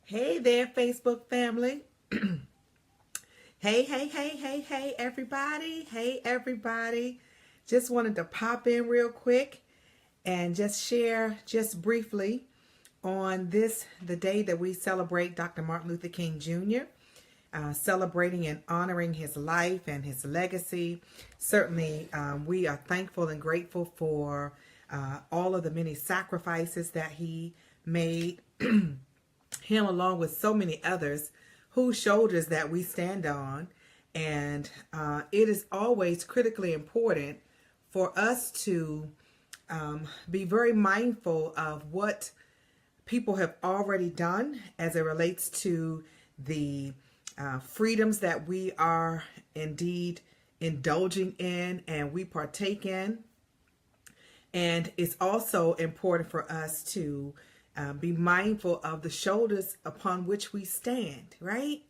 Hey there, Facebook family. Hey, everybody. Hey, everybody. Just wanted to pop in real quick and just share just briefly on the day that we celebrate Dr. Martin Luther King Jr., celebrating and honoring his life and his legacy. Certainly, we are thankful and grateful for all of the many sacrifices that he made. Him along with so many others whose shoulders that we stand on. And it is always critically important for us to be very mindful of what people have already done as it relates to the freedoms that we are indeed indulging in and we partake in. And it's also important for us to be mindful of the shoulders upon which we stand, right?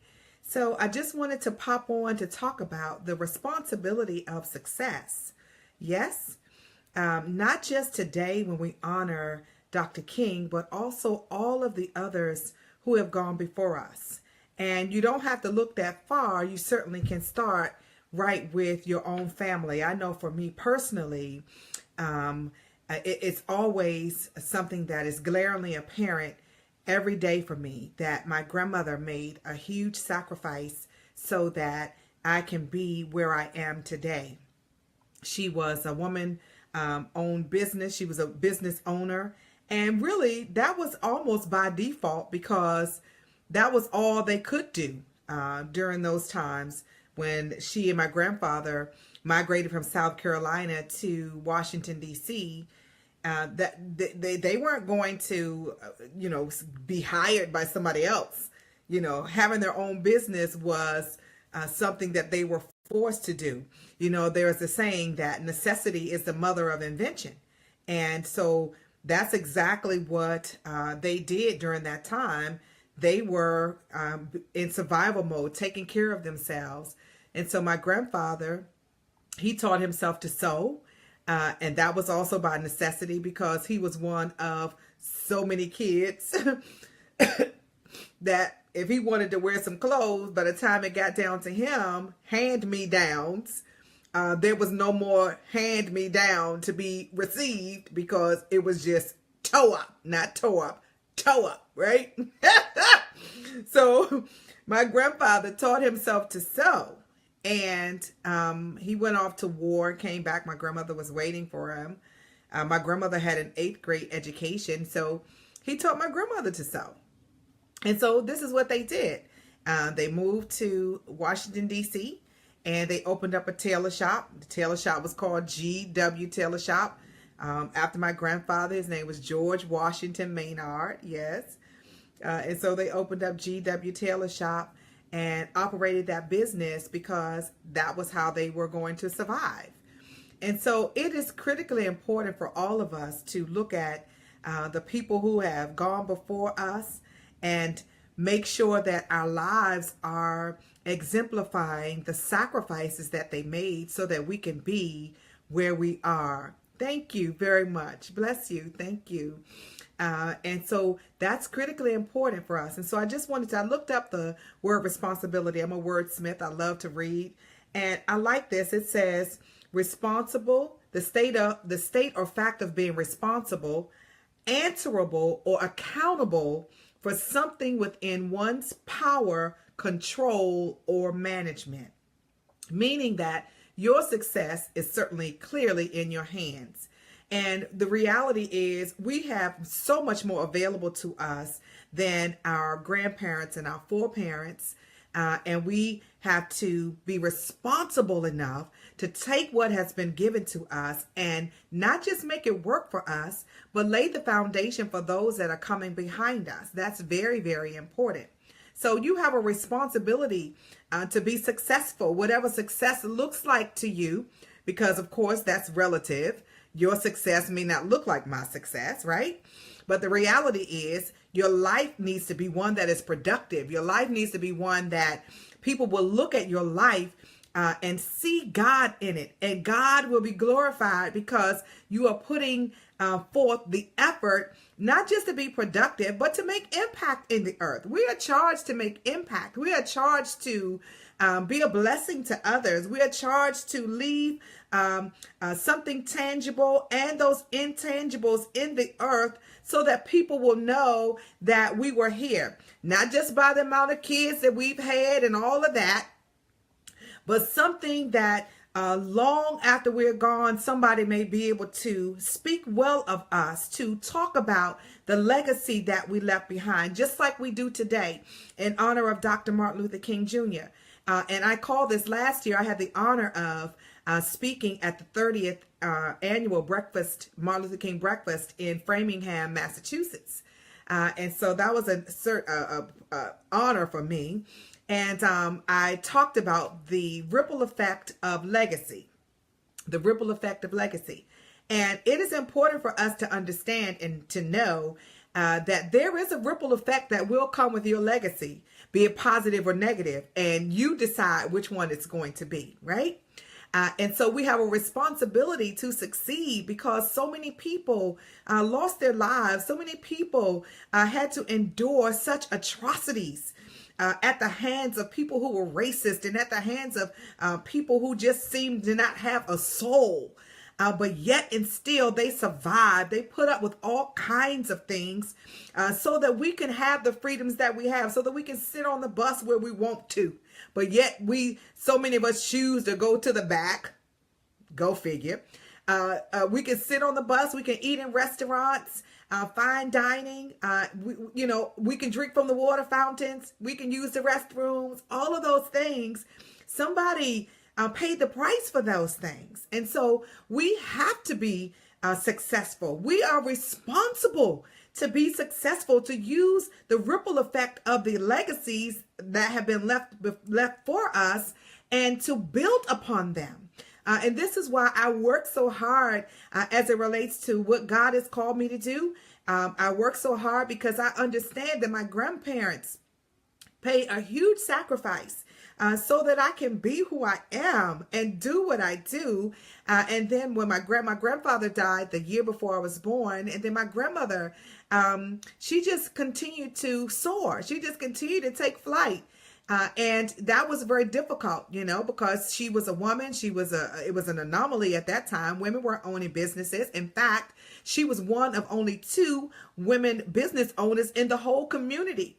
So I just wanted to pop on to talk about the responsibility of success. Yes, not just today when we honor Dr. King, but also all of the others who have gone before us. And you don't have to look that far. You certainly can start right with your own family. I know for me personally, it's always something that is glaringly apparent every day for me that my grandmother made a huge sacrifice so that I can be where I am today. She was a woman owned business. She was a business owner. And really, that was almost by default because that was all they could do during those times when she and my grandfather migrated from South Carolina to Washington, D.C., that they weren't going to, be hired by somebody else. Having their own business was something that they were forced to do. There's a saying that necessity is the mother of invention. And so that's exactly what they did during that time. They were in survival mode, taking care of themselves. And so my grandfather, he taught himself to sew. And that was also by necessity because he was one of so many kids that if he wanted to wear some clothes, by the time it got down to him, hand-me-downs, there was no more hand-me-down to be received because it was just toe up, not toe up, toe up, right? So my grandfather taught himself to sew. And he went off to war, came back. My grandmother was waiting for him. My grandmother had an 8th grade education, so he taught my grandmother to sew. And so this is what they did. They moved to Washington, D.C., and they opened up a tailor shop. The tailor shop was called G.W. Tailor Shop. After my grandfather, his name was George Washington Maynard, yes. And so they opened up G.W. Tailor Shop and operated that business because that was how they were going to survive. And so it is critically important for all of us to look at the people who have gone before us and make sure that our lives are exemplifying the sacrifices that they made so that we can be where we are. Thank you very much. Bless you. Thank you. And so that's critically important for us. And so I looked up the word responsibility. I'm a wordsmith. I love to read. And I like this. It says responsible, the state or fact of being responsible, answerable or accountable for something within one's power, control, or management. Meaning that your success is certainly clearly in your hands. And the reality is we have so much more available to us than our grandparents and our foreparents. And we have to be responsible enough to take what has been given to us and not just make it work for us, but lay the foundation for those that are coming behind us. That's very, very important. So you have a responsibility to be successful, whatever success looks like to you, because of course that's relative. Your success may not look like my success, right? But the reality is your life needs to be one that is productive. Your life needs to be one that people will look at your life and see God in it. And God will be glorified because you are putting forth the effort, not just to be productive, but to make impact in the earth. We are charged to make impact. We are charged to be a blessing to others. We are charged to leave something tangible and those intangibles in the earth so that people will know that we were here. Not just by the amount of kids that we've had and all of that, but something that long after we're gone, somebody may be able to speak well of us, to talk about the legacy that we left behind, just like we do today in honor of Dr. Martin Luther King Jr. And I called this last year. I had the honor of speaking at the 30th annual Martin Luther King breakfast in Framingham, Massachusetts. And so that was an honor for me. And I talked about the ripple effect of legacy, the ripple effect of legacy. And it is important for us to understand and to know that there is a ripple effect that will come with your legacy, be it positive or negative, and you decide which one it's going to be, right? And so we have a responsibility to succeed because so many people lost their lives. So many people had to endure such atrocities at the hands of people who were racist and at the hands of people who just seemed to not have a soul. But yet and still they survived. They put up with all kinds of things so that we can have the freedoms that we have, so that we can sit on the bus where we want to. But yet so many of us choose to go to the back. Go figure. We can sit on the bus. We can eat in restaurants, fine dining. We can drink from the water fountains. We can use the restrooms. All of those things. Somebody paid the price for those things. And so we have to be successful. We are responsible to be successful, to use the ripple effect of the legacies that have been left for us and to build upon them. And this is why I work so hard as it relates to what God has called me to do. I work so hard because I understand that my grandparents paid a huge sacrifice so that I can be who I am and do what I do. And then when my grandfather died the year before I was born, and then my grandmother, she just continued to soar. She just continued to take flight. And that was very difficult, because she was a woman. It was an anomaly at that time. Women weren't owning businesses. In fact, she was one of only 2 women business owners in the whole community.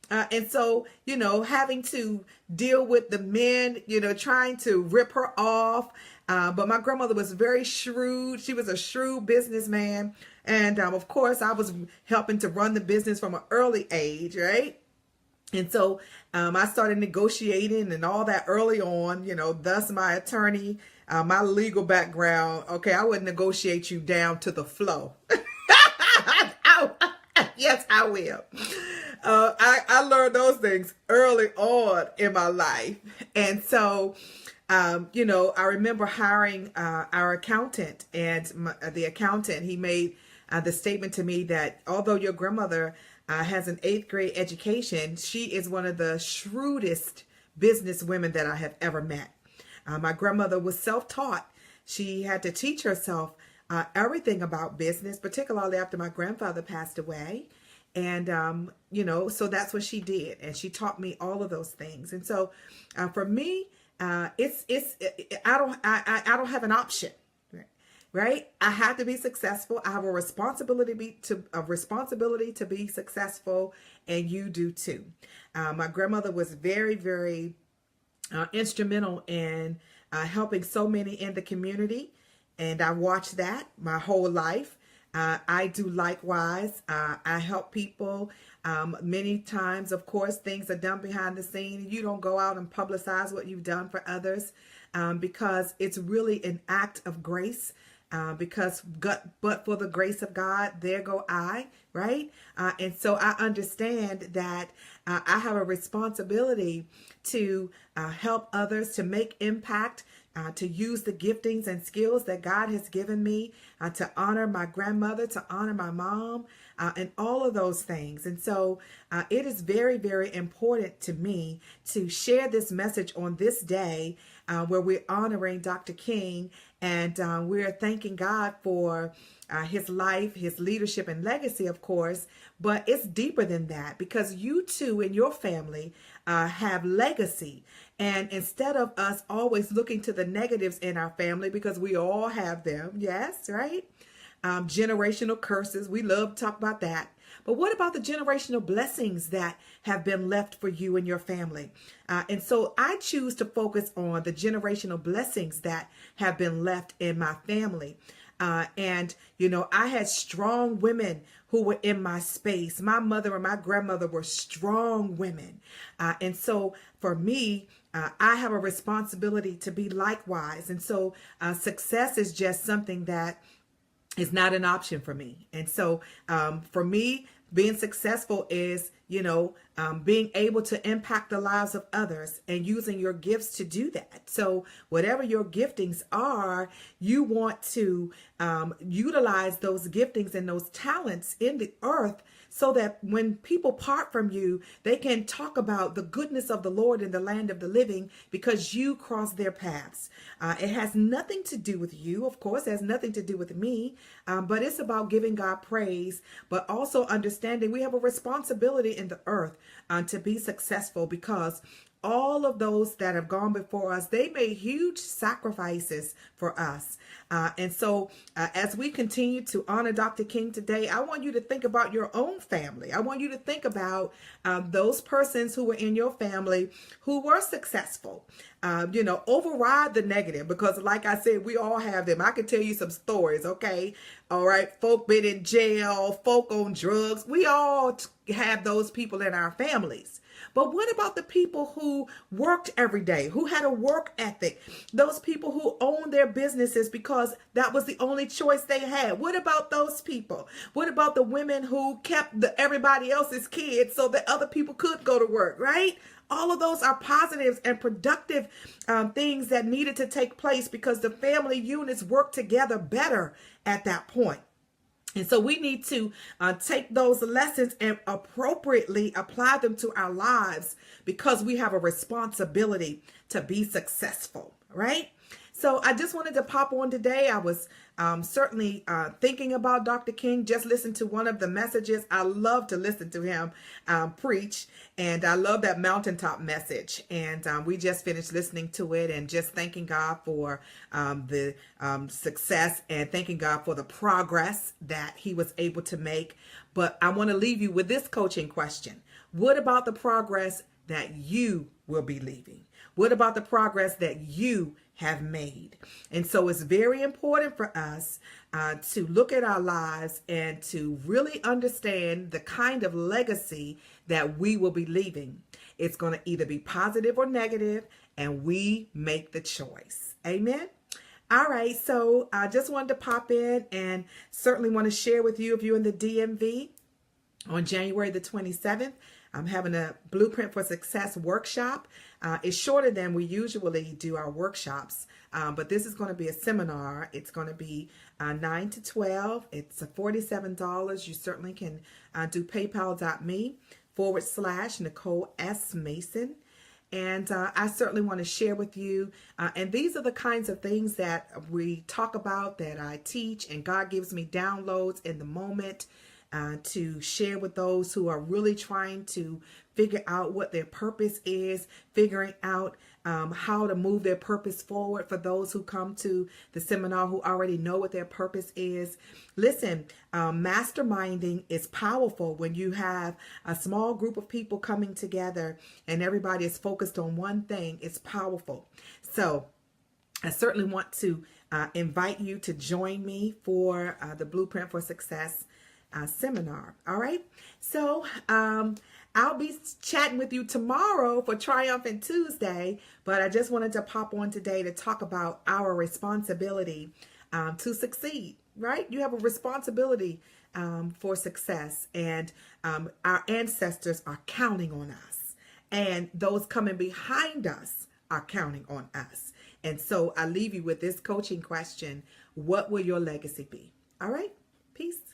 And so, having to deal with the men, trying to rip her off. But my grandmother was very shrewd. She was a shrewd businessman. And of course, I was helping to run the business from an early age, right? And so I started negotiating and all that early on, thus my attorney, my legal background. Okay, I would negotiate you down to the flow. Yes, I will. I learned those things early on in my life. And so, I remember hiring our accountant, and the accountant, he made the statement to me that although your grandmother has an 8th grade education, she is one of the shrewdest business women that I have ever met. My grandmother was self-taught. She had to teach herself everything about business, particularly after my grandfather passed away. And, so that's what she did. And she taught me all of those things. And so for me, I don't have an option, right? I have to be successful. I have a responsibility to be successful, and you do too. My grandmother was very, very instrumental in helping so many in the community. And I watched that my whole life. I do likewise. I help people. Many times, of course, things are done behind the scene. You don't go out and publicize what you've done for others because it's really an act of grace. But for the grace of God, there go I, right? And so I understand that I have a responsibility to help others, to make impact, to use the giftings and skills that God has given me, to honor my grandmother, to honor my mom, and all of those things. And so it is very, very important to me to share this message on this day where we're honoring Dr. King, and we're thanking God for his life, his leadership, and legacy, of course. But it's deeper than that, because you too and your family have legacy. And instead of us always looking to the negatives in our family, because we all have them, yes, right? Generational curses, we love to talk about that. But what about the generational blessings that have been left for you and your family? And so I choose to focus on the generational blessings that have been left in my family. And, you know, I had strong women who were in my space. My mother and my grandmother were strong women. And so for me, I have a responsibility to be likewise. And so success is just something that is not an option for me. And so for me, being successful is, being able to impact the lives of others and using your gifts to do that. So whatever your giftings are, you want to utilize those giftings and those talents in the earth, so that when people part from you, they can talk about the goodness of the Lord in the land of the living, because you crossed their paths. It has nothing to do with you, of course. It has nothing to do with me, but it's about giving God praise, but also understanding we have a responsibility in the earth to be successful, because all of those that have gone before us, they made huge sacrifices for us. And so as we continue to honor Dr. King today, I want you to think about your own family. I want you to think about those persons who were in your family who were successful. Override the negative, because like I said, we all have them. I can tell you some stories, okay? All right, folk been in jail, folk on drugs. We all have those people in our families. But what about the people who worked every day, who had a work ethic, those people who owned their businesses because that was the only choice they had? What about those people? What about the women who kept everybody else's kids so that other people could go to work, right? All of those are positives and productive things that needed to take place, because the family units worked together better at that point. And so we need to take those lessons and appropriately apply them to our lives, because we have a responsibility to be successful, right? So I just wanted to pop on today. I was certainly thinking about Dr. King. Just listened to one of the messages. I love to listen to him preach, and I love that mountaintop message. And we just finished listening to it, and just thanking God for the success, and thanking God for the progress that he was able to make. But I want to leave you with this coaching question. What about the progress that you will be leaving? What about the progress that you have made? And so it's very important for us to look at our lives and to really understand the kind of legacy that we will be leaving. It's going to either be positive or negative, and we make the choice. Amen. All right, so I just wanted to pop in and certainly want to share with you, if you're in the DMV, on January the 27th, I'm having a Blueprint for Success workshop. It's shorter than we usually do our workshops, but this is going to be a seminar. It's going to be 9 to 12. It's $47. You certainly can do paypal.me/Nicole S. Mason. And I certainly want to share with you. And these are the kinds of things that we talk about, that I teach, and God gives me downloads in the moment to share with those who are really trying to figure out what their purpose is, figuring out how to move their purpose forward. For those who come to the seminar who already know what their purpose is, listen, masterminding is powerful when you have a small group of people coming together and everybody is focused on one thing. It's powerful. So I certainly want to invite you to join me for the Blueprint for Success seminar. All right. So I'll be chatting with you tomorrow for Triumphant Tuesday, but I just wanted to pop on today to talk about our responsibility to succeed, right? You have a responsibility for success, and our ancestors are counting on us, and those coming behind us are counting on us. And so I leave you with this coaching question. What will your legacy be? All right. Peace.